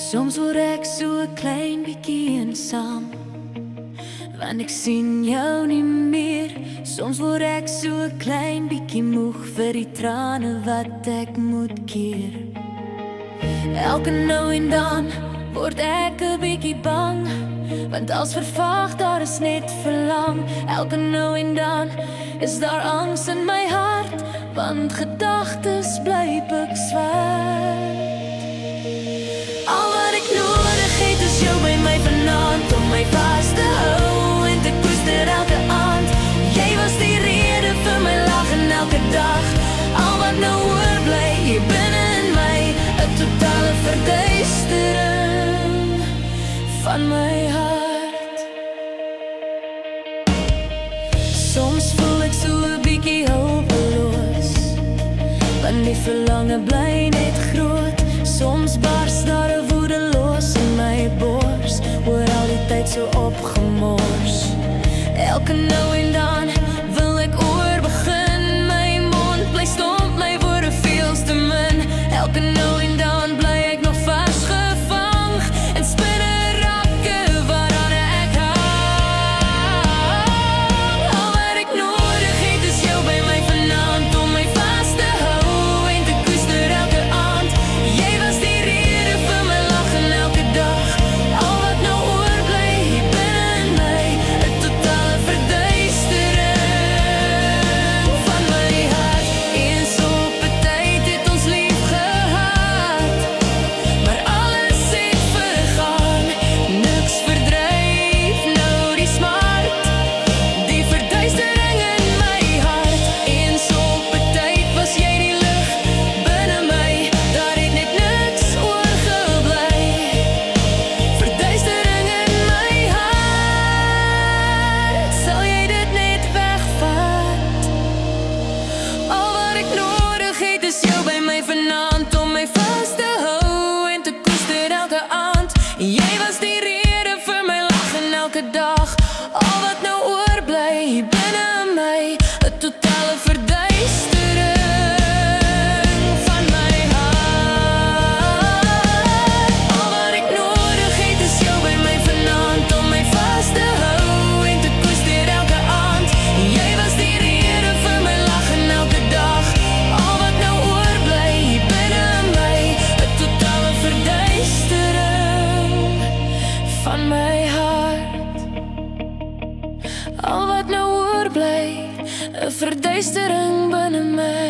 Soms word ek so 'n klein bietjie eensaam, want ek sien jou nie meer. Soms word ek so 'n klein bietjie moeg vir die trane wat ek moet keer. Elke nou en dan word ek 'n bietjie bang, want als vervaag daar is net verlang. Elke nou en dan is daar angs in my hart, want gedagtes bly bekswart. Al wat ek nodig het is jou by my vanaand, om my vas te hou en te koester elke aand. Jy was die rede vir my lag en elke dag. Al wat nou oorbly hier binne in my, 'n totale verduistering van my hart. Soms voel ek so 'n bietjie hulpeloos, want die verlange bly net groot. Soms bars daar 'n woede los in my bors, oor al die tyd so opgemors. Elke nou en dan wil ek oorbegin, my mond bly stomp, my woorde veels te min. Elke nou en dan bly ek nog vasgevang in spinnerakke waaraan ek hang. Al wat ek nodig het is jou by my vanaand, om my vas te hou en te koester elke aand. Jy was die rede vir my lag en elke dag. Al wat nou oorbly hier binne in my, 'n totale verduistering van my hart. Eens op 'n tyd het ons lief gehad, maar alles het vergaan. Niks verdryf nou die smart, die verduistering in my hart. Eens op 'n tyd was jy die lig binne my, daar het net niks oorgebly. Verduistering in my hart, sal jy dit net wegvat? Al wat ek nodig het is jou by my vanaand, om my vas te hou en te koester elke aand. Jy was die rede vir my lag en elke dag. Al wat nou oorbly hier binne in my, 'n totale verduistering van my hart. Al wat ek nodig het is jou by my vanaand, om my vas te hou en te koester elke aand. Jy was die rede vir my lag en elke dag. Al wat nou oorbly hier binne in my, 'n totale verduistering van my hart. Al wat nou oorbly, 'n verduistering binne my.